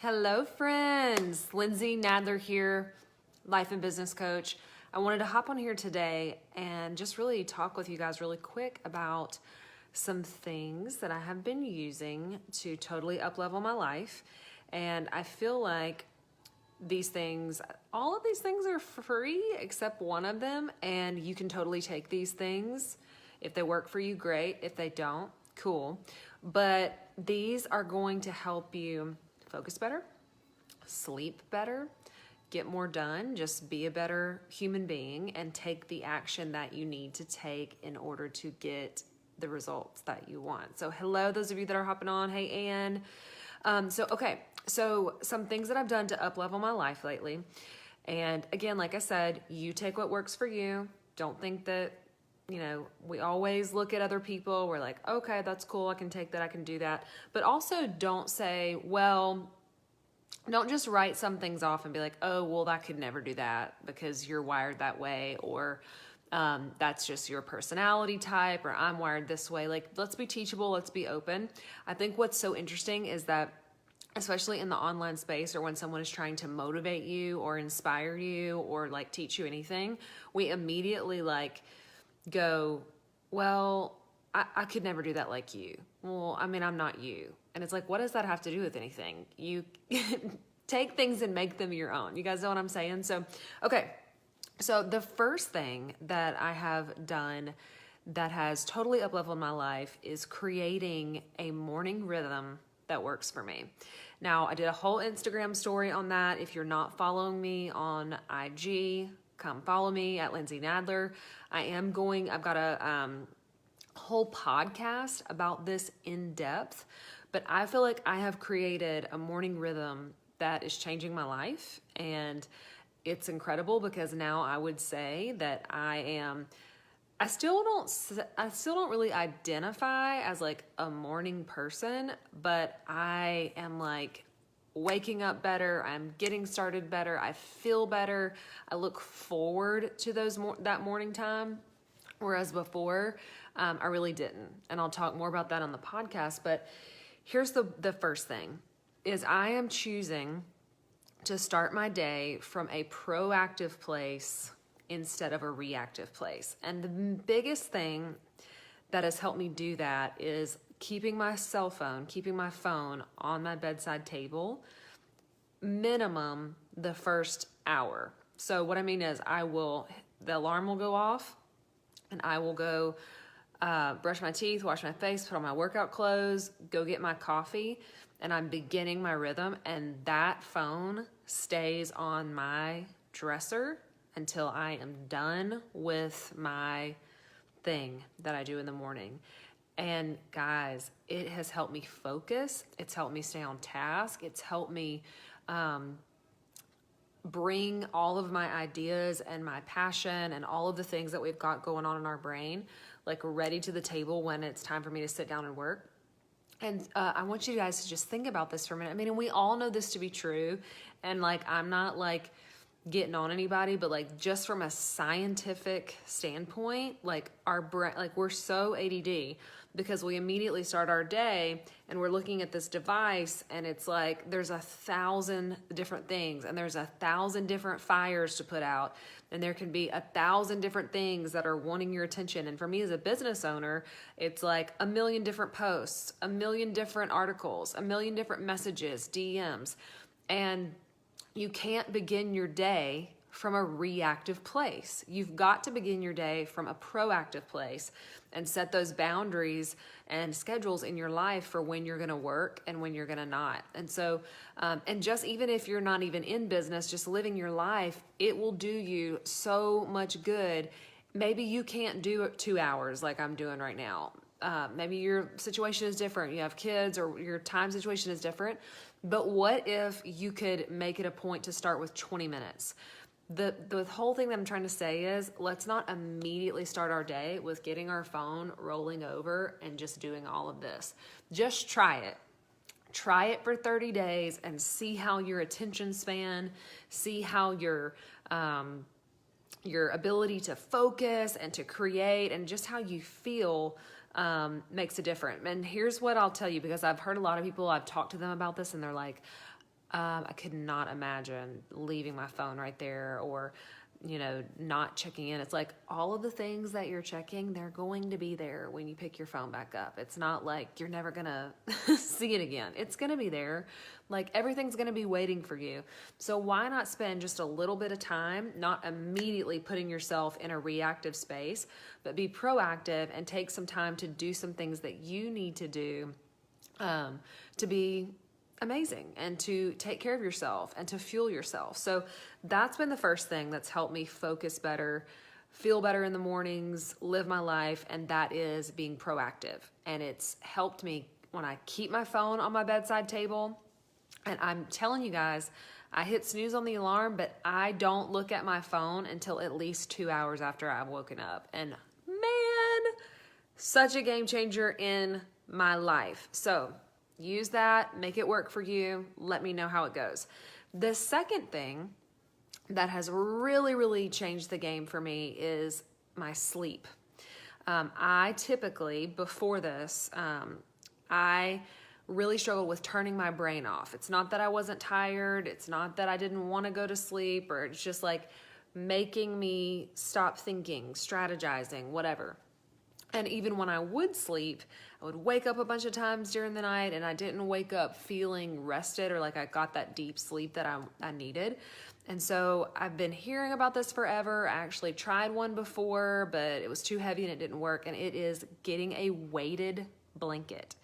Hello, friends. Lindsay Nadler here, life and business coach. I wanted to hop on here today and just really talk with you guys really quick about some things that I have been using to totally up-level my life. And I feel like all of these things are free except one of them, and you can totally take these things. If they work for you, great. If they don't, cool. But these are going to help you focus better, sleep better, get more done, just be a better human being, and take the action that you need to take in order to get the results that you want. So hello, those of you that are hopping on. Hey, Ann. So some things that I've done to up-level my life lately. And again, like I said, you take what works for you. Don't think that, we always look at other people. We're like, okay, that's cool. I can take that. I can do that. But also don't say, don't just write some things off and be like, oh, well, I could never do that because you're wired that way, or that's just your personality type, or I'm wired this way. Like, let's be teachable. Let's be open. I think what's so interesting is that, especially in the online space, or when someone is trying to motivate you or inspire you or like teach you anything, we immediately like go, well, I could never do that like you. Well, I mean, I'm not you. And it's like, what does that have to do with anything? You take things and make them your own. You guys know what I'm saying? So the first thing that I have done that has totally up-leveled my life is creating a morning rhythm that works for me. Now, I did a whole Instagram story on that. If you're not following me on IG, come follow me at Lindsay Nadler. I've got a whole podcast about this in depth, but I feel like I have created a morning rhythm that is changing my life, and it's incredible because now I would say that I still don't really identify as like a morning person, but I am like waking up better. I'm getting started better. I feel better. I look forward to that morning time. Whereas before, I really didn't. And I'll talk more about that on the podcast. But here's the first thing is I am choosing to start my day from a proactive place instead of a reactive place. And the biggest thing that has helped me do that is keeping my phone on my bedside table, minimum the first hour. So what I mean is the alarm will go off and I will go brush my teeth, wash my face, put on my workout clothes, go get my coffee, and I'm beginning my rhythm, and that phone stays on my dresser until I am done with my thing that I do in the morning. And guys, it has helped me focus. It's helped me stay on task. It's helped me bring all of my ideas and my passion and all of the things that we've got going on in our brain, like ready to the table when it's time for me to sit down and work. And I want you guys to just think about this for a minute. I mean, and we all know this to be true. And like, I'm not like getting on anybody, but like just from a scientific standpoint, like our brain, like we're so ADD because we immediately start our day and we're looking at this device and it's like there's 1,000 different things and there's 1,000 different fires to put out and there can be 1,000 different things that are wanting your attention. And for me as a business owner, it's like 1 million different posts, 1 million different articles, 1 million different messages, DMs, and you can't begin your day from a reactive place. You've got to begin your day from a proactive place and set those boundaries and schedules in your life for when you're going to work and when you're going to not. And so, and just even if you're not even in business, just living your life, it will do you so much good. Maybe you can't do it 2 hours like I'm doing right now. Maybe your situation is different. You have kids or your time situation is different. But what if you could make it a point to start with 20 minutes? The whole thing that I'm trying to say is let's not immediately start our day with getting our phone, rolling over, and just doing all of this. Just try it. Try it for 30 days and see how your attention span, see how your ability to focus and to create and just how you feel makes a difference. And here's what I'll tell you, because I've heard a lot of people, I've talked to them about this and they're like, I could not imagine leaving my phone right there or, not checking in. It's like all of the things that you're checking, they're going to be there when you pick your phone back up. It's not like you're never going to see it again. It's going to be there. Like everything's going to be waiting for you. So why not spend just a little bit of time, not immediately putting yourself in a reactive space, but be proactive and take some time to do some things that you need to do to be amazing and to take care of yourself and to fuel yourself. So that's been the first thing that's helped me focus better, feel better in the mornings, live my life, and that is being proactive. And it's helped me when I keep my phone on my bedside table. And I'm telling you guys, I hit snooze on the alarm, but I don't look at my phone until at least 2 hours after I've woken up. And man, such a game changer in my life. So use that, make it work for you. Let me know how it goes. The second thing that has really, really changed the game for me is my sleep. I typically, before this, I really struggled with turning my brain off. It's not that I wasn't tired. It's not that I didn't want to go to sleep, or it's just like making me stop thinking, strategizing, whatever. And even when I would sleep, I would wake up a bunch of times during the night and I didn't wake up feeling rested or like I got that deep sleep that I needed. And so I've been hearing about this forever. I actually tried one before, but it was too heavy and it didn't work. And it is getting a weighted blanket.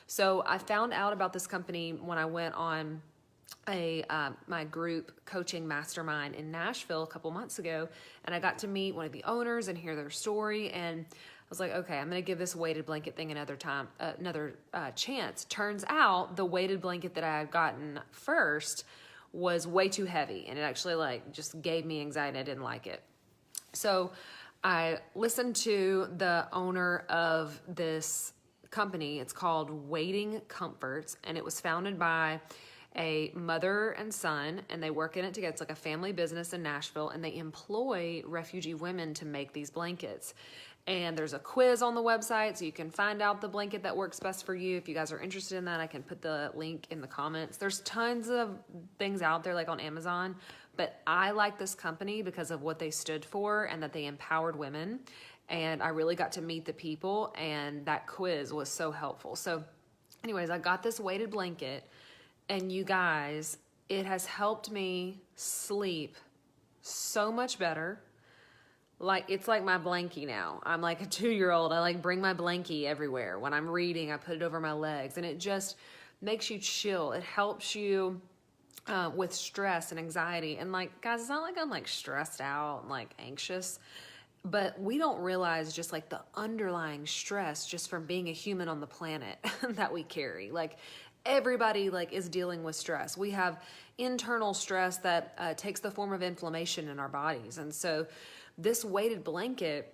So I found out about this company when I went on my group coaching mastermind in Nashville a couple months ago, and I got to meet one of the owners and hear their story. And I was like, okay, I'm going to give this weighted blanket thing another chance. Turns out the weighted blanket that I had gotten first was way too heavy, and it actually just gave me anxiety. I didn't like it. So I listened to the owner of this company. It's called Waiting Comforts, and it was founded by a mother and son, and they work in it together. It's like a family business in Nashville, and they employ refugee women to make these blankets. And there's a quiz on the website, so you can find out the blanket that works best for you. If you guys are interested in that, I can put the link in the comments. There's tons of things out there like on Amazon, but I like this company because of what they stood for and that they empowered women. And I really got to meet the people, and that quiz was so helpful. So anyways, I got this weighted blanket, and you guys, it has helped me sleep so much better. It's like my blankie now. I'm like a 2-year-old. I bring my blankie everywhere. When I'm reading, I put it over my legs, and it just makes you chill. It helps you with stress and anxiety. And guys, it's not like I'm stressed out and anxious, but we don't realize just the underlying stress just from being a human on the planet that we carry. Everybody is dealing with stress. We have internal stress that takes the form of inflammation in our bodies. And so this weighted blanket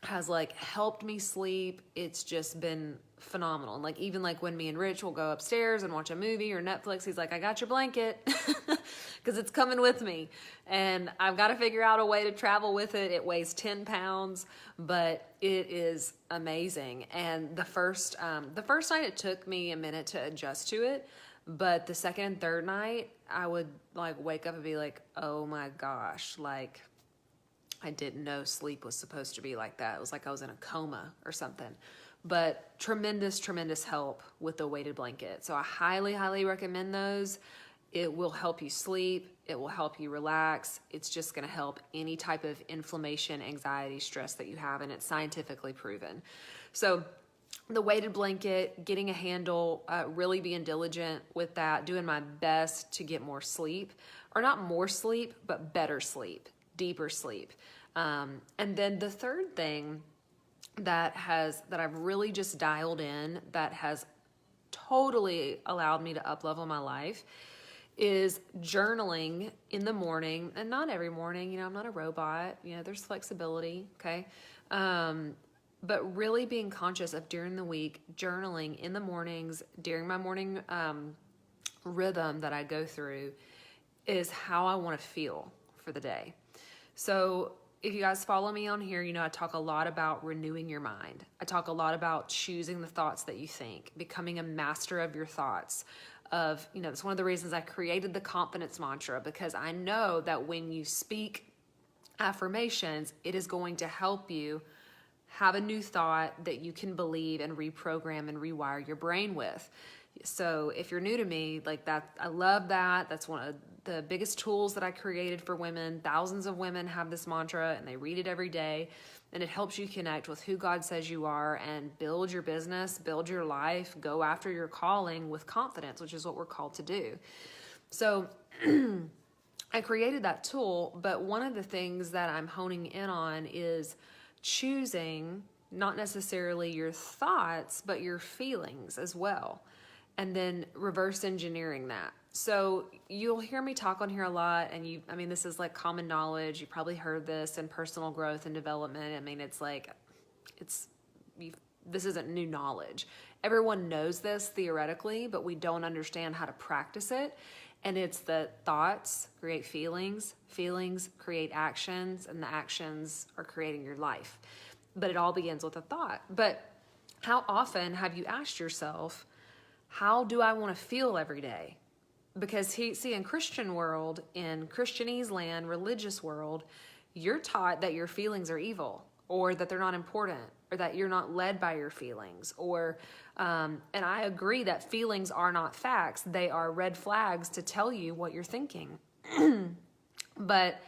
has helped me sleep. It's just been phenomenal. And even when me and Rich will go upstairs and watch a movie or Netflix, he's like, I got your blanket because it's coming with me. And I've got to figure out a way to travel with it. It weighs 10 pounds, but it is amazing. And the first night it took me a minute to adjust to it. But the second and third night I would wake up and be like, oh my gosh, I didn't know sleep was supposed to be like that. It was like I was in a coma or something. But tremendous, tremendous help with the weighted blanket. So I highly, highly recommend those. It will help you sleep. It will help you relax. It's just going to help any type of inflammation, anxiety, stress that you have, and it's scientifically proven. So the weighted blanket, getting a handle, really being diligent with that, doing my best to get more sleep, or not more sleep, but better sleep, deeper sleep. And then the third thing that I've really just dialed in, that has totally allowed me to up-level my life, is journaling in the morning. And not every morning, I'm not a robot, there's flexibility, okay? But really being conscious of during the week, journaling in the mornings, during my morning rhythm that I go through, is how I want to feel for the day. So if you guys follow me on here, I talk a lot about renewing your mind. I talk a lot about choosing the thoughts that you think, becoming a master of your thoughts, of, it's one of the reasons I created the confidence mantra, because I know that when you speak affirmations, it is going to help you have a new thought that you can believe and reprogram and rewire your brain with. So if you're new to me, like that, I love that. That's one of the biggest tools that I created for women. Thousands of women have this mantra and they read it every day, and it helps you connect with who God says you are and build your business, build your life, go after your calling with confidence, which is what we're called to do. So I created that tool, but one of the things that I'm honing in on is choosing not necessarily your thoughts, but your feelings as well, and then reverse engineering that. So you'll hear me talk on here a lot, and this is like common knowledge. You probably heard this in personal growth and development. This isn't new knowledge. Everyone knows this theoretically, but we don't understand how to practice it. And it's the thoughts create feelings, feelings create actions, and the actions are creating your life. But it all begins with a thought. But how often have you asked yourself, how do I want to feel every day? Because in Christian world, in Christianese land, religious world, you're taught that your feelings are evil, or that they're not important, or that you're not led by your feelings, or and I agree that feelings are not facts. They are red flags to tell you what you're thinking. But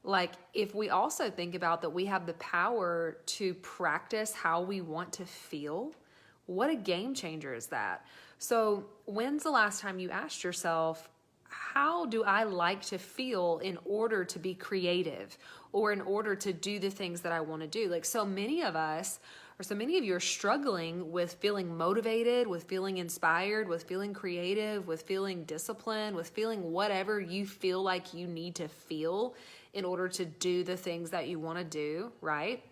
like, if we also think about that we have the power to practice how we want to feel, what a game changer is that? So when's the last time you asked yourself, how do I like to feel in order to be creative, or in order to do the things that I want to do? Like, so many of us, or so many of you, are struggling with feeling motivated, with feeling inspired, with feeling creative, with feeling disciplined, with feeling whatever you feel like you need to feel in order to do the things that you want to do, right?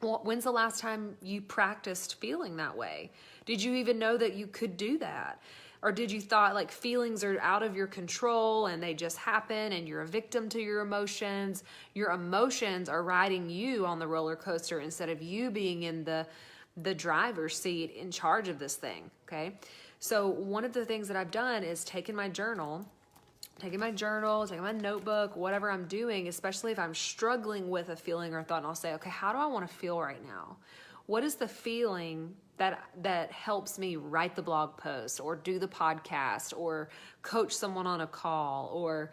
Well, when's the last time you practiced feeling that way? Did you even know that you could do that? Or did you thought like feelings are out of your control and they just happen and you're a victim to your emotions? Your emotions are riding you on the roller coaster instead of you being in the driver's seat in charge of this thing, okay? So one of the things that I've done is taking my notebook, whatever I'm doing, especially if I'm struggling with a feeling or thought, and I'll say, okay, how do I want to feel right now? What is the feeling that helps me write the blog post, or do the podcast, or coach someone on a call, or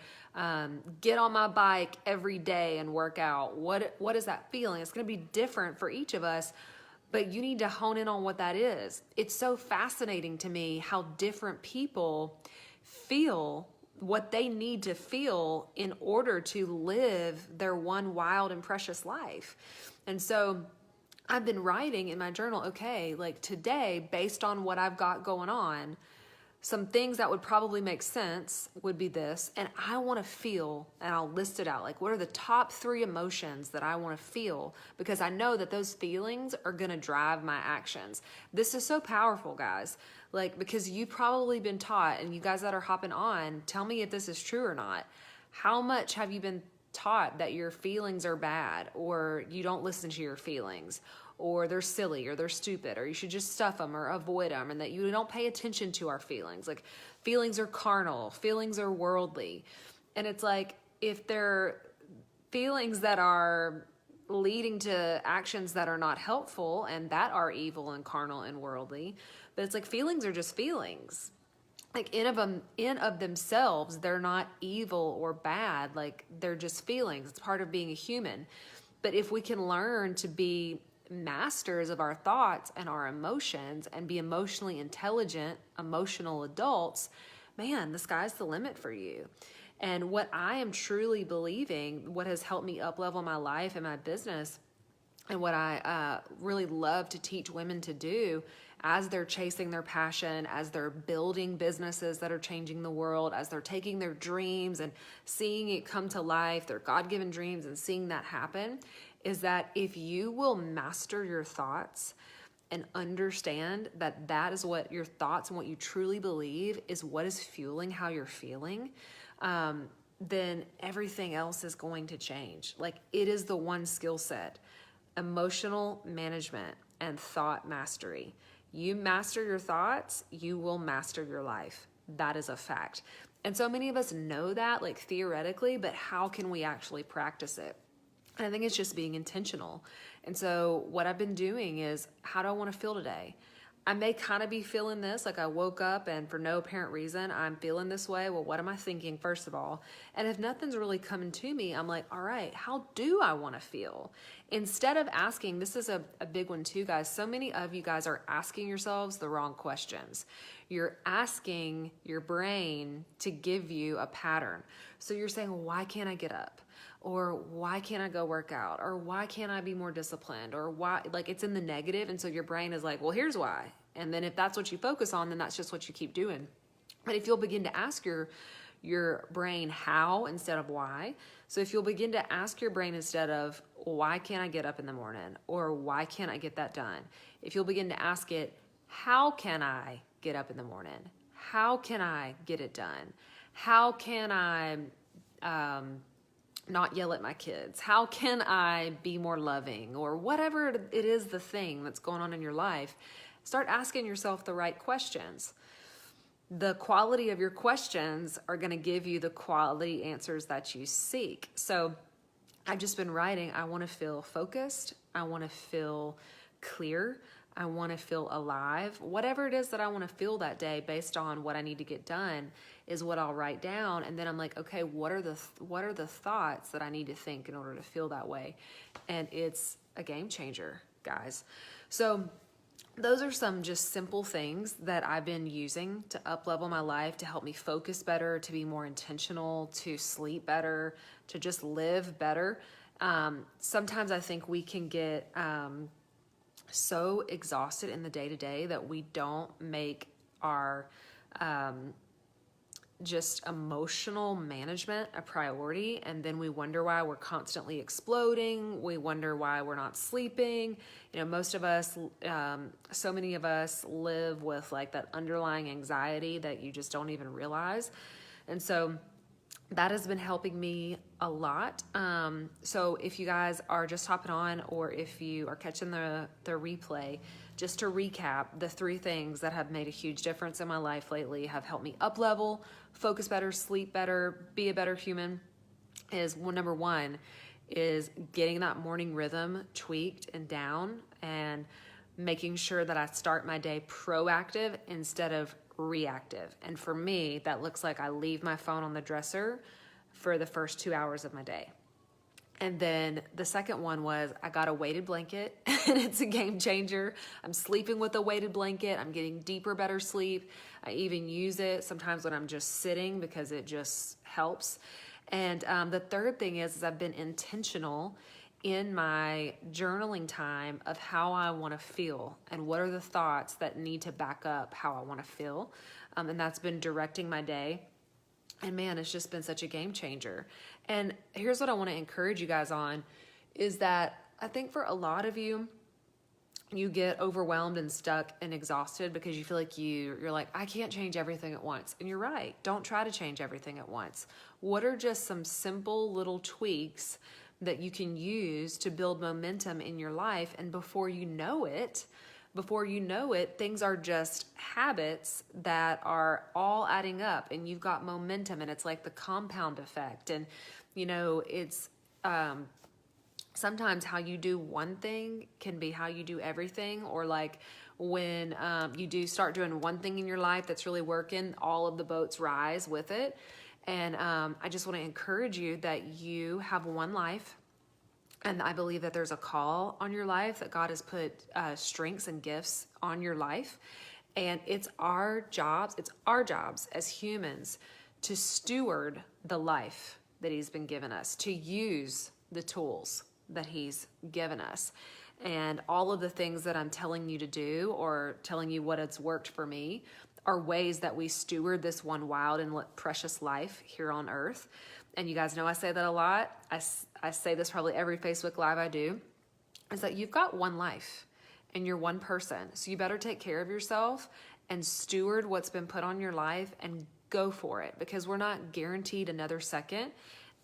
get on my bike every day and work out? What is that feeling? It's going to be different for each of us, but you need to hone in on what that is. It's so fascinating to me how different people feel, what they need to feel in order to live their one wild and precious life. And so I've been writing in my journal, okay, like today, based on what I've got going on, some things that would probably make sense would be this, and I want to feel, and I'll list it out, like what are the top 3 emotions that I want to feel, because I know that those feelings are going to drive my actions. This is so powerful, guys, like, because you've probably been taught, and you guys that are hopping on, tell me if this is true or not. How much have you been taught that your feelings are bad, or you don't listen to your feelings, or they're silly, or they're stupid, or you should just stuff them or avoid them, and that you don't pay attention to our feelings? Like, feelings are carnal, feelings are worldly. And it's like, if they're feelings that are leading to actions that are not helpful and that are evil and carnal and worldly, but it's like, feelings are just feelings. Like, in of themselves, they're not evil or bad. Like, they're just feelings. It's part of being a human. But if we can learn to be masters of our thoughts and our emotions and be emotionally intelligent, emotional adults, man, the sky's the limit for you. And what I am truly believing, what has helped me up-level my life and my business, and what I really love to teach women to do as they're chasing their passion, as they're building businesses that are changing the world, as they're taking their dreams and seeing it come to life, their God-given dreams, and seeing that happen, is that if you will master your thoughts and understand that that is what your thoughts and what you truly believe is what is fueling how you're feeling, then everything else is going to change. Like, it is the one skill set: emotional management and thought mastery. You master your thoughts, you will master your life. That is a fact. And so many of us know that, like theoretically, but how can we actually practice it? And I think it's just being intentional. And so what I've been doing is, how do I want to feel today? I may kind of be feeling this, like I woke up and for no apparent reason, I'm feeling this way. Well, what am I thinking, first of all? And if nothing's really coming to me, I'm like, all right, how do I want to feel? Instead of asking, this is a big one too, guys. So many of you guys are asking yourselves the wrong questions. You're asking your brain to give you a pattern. So you're saying, well, why can't I get up? Or why can't I go work out? Or why can't I be more disciplined? Or why, like it's in the negative. And so your brain is like, well, here's why. And then if that's what you focus on, then that's just what you keep doing. But if you'll begin to ask your brain how instead of why. So if you'll begin to ask your brain instead of, why can't I get up in the morning? Or why can't I get that done? If you'll begin to ask it, how can I get up in the morning? How can I get it done? How can I, not yell at my kids? How can I be more loving? Or whatever it is, the thing that's going on in your life, start asking yourself the right questions. The quality of your questions are going to give you the quality answers that you seek. So I've just been writing, I want to feel focused. I want to feel clear. I want to feel alive. Whatever it is that I want to feel that day based on what I need to get done is what I'll write down. And then I'm like, okay, what are the thoughts that I need to think in order to feel that way? And it's a game changer, guys. So those are some just simple things that I've been using to up-level my life, to help me focus better, to be more intentional, to sleep better, to just live better. Sometimes I think we can get so exhausted in the day-to-day that we don't make our just emotional management a priority, and then we wonder why we're constantly exploding. We wonder why we're not sleeping. You know, most of us, so many of us live with like that underlying anxiety that you just don't even realize. And so that has been helping me a lot. So if you guys are just hopping on, or if you are catching the replay, just to recap, the 3 things that have made a huge difference in my life lately have helped me up level, focus better, sleep better, be a better human, is number 1 is getting that morning rhythm tweaked and down, and making sure that I start my day proactive instead of reactive. And for me, that looks like I leave my phone on the dresser for the first 2 hours of my day. And then the second one was, I got a weighted blanket, and it's a game changer. I'm sleeping with a weighted blanket. I'm getting deeper, better sleep. I even use it sometimes when I'm just sitting because it just helps. And the third thing is I've been intentional in my journaling time of how I want to feel and what are the thoughts that need to back up how I want to feel. And that's been directing my day. And man, it's just been such a game changer. And here's what I want to encourage you guys on is that I think for a lot of you, you get overwhelmed and stuck and exhausted because you feel like you're like, I can't change everything at once. And you're right. Don't try to change everything at once. What are just some simple little tweaks that you can use to build momentum in your life? And before you know it, things are just habits that are all adding up, and you've got momentum, and it's like the compound effect. And, you know, it's sometimes how you do one thing can be how you do everything, or like when you do start doing one thing in your life that's really working, all of the boats rise with it. And I just want to encourage you that you have one life. And I believe that there's a call on your life, that God has put strengths and gifts on your life. And it's our jobs as humans to steward the life that He's been given us, to use the tools that He's given us. And all of the things that I'm telling you to do, or telling you what has worked for me, are ways that we steward this one wild and precious life here on earth. And you guys know I say that a lot. I say this probably every Facebook Live I do, is that you've got one life and you're one person. So you better take care of yourself and steward what's been put on your life and go for it, because we're not guaranteed another second.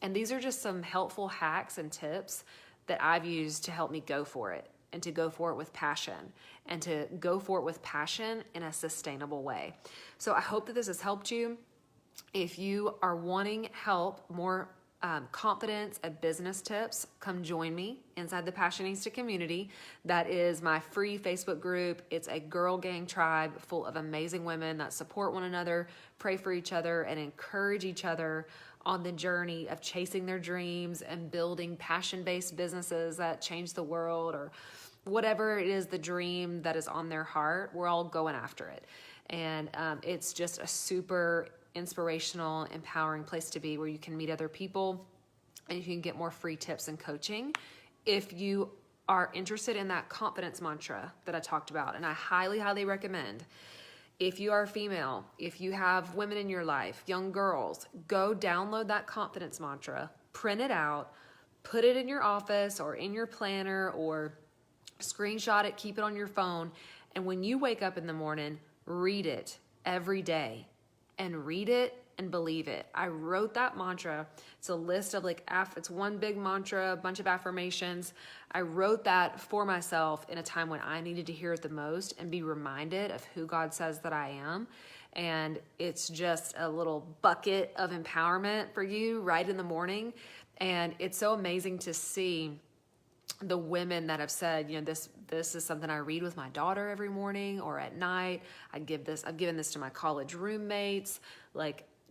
And these are just some helpful hacks and tips that I've used to help me go for it. and to go for it with passion, and to go for it with passion in a sustainable way. So I hope that this has helped you. If you are wanting help, more confidence and business tips, come join me inside the Passionista community. That is my free Facebook group. It's a girl gang tribe full of amazing women that support one another, pray for each other, and encourage each other on the journey of chasing their dreams and building passion-based businesses that change the world, or whatever it is, the dream that is on their heart. We're all going after it. And it's just a super inspirational, empowering place to be, where you can meet other people and you can get more free tips and coaching. If you are interested in that confidence mantra that I talked about, and I highly, highly recommend, if you are a female, if you have women in your life, young girls, go download that confidence mantra, print it out, put it in your office or in your planner, or screenshot it, keep it on your phone. And when you wake up in the morning, read it every day. And read it and believe it. I wrote that mantra. It's a list of it's one big mantra, a bunch of affirmations. I wrote that for myself in a time when I needed to hear it the most and be reminded of who God says that I am. And it's just a little bucket of empowerment for you right in the morning. And it's so amazing to see the women that have said, this is something I read with my daughter every morning or at night. I've given this to my college roommates,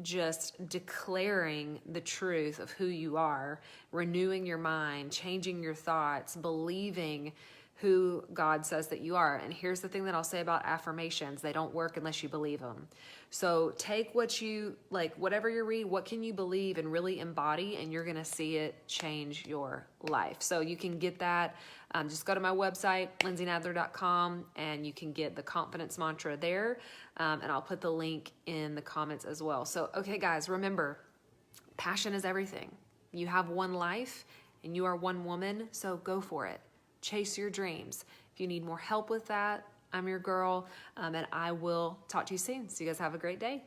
just declaring the truth of who you are, renewing your mind, changing your thoughts, believing who God says that you are. And here's the thing that I'll say about affirmations: they don't work unless you believe them. So take what you whatever you read, what can you believe and really embody, and you're gonna see it change your life. So you can get that. Just go to my website, lindsaynadler.com, and you can get the confidence mantra there. And I'll put the link in the comments as well. So, okay, guys, remember, passion is everything. You have one life and you are one woman, so go for it. Chase your dreams. If you need more help with that, I'm your girl, and I will talk to you soon. So you guys have a great day.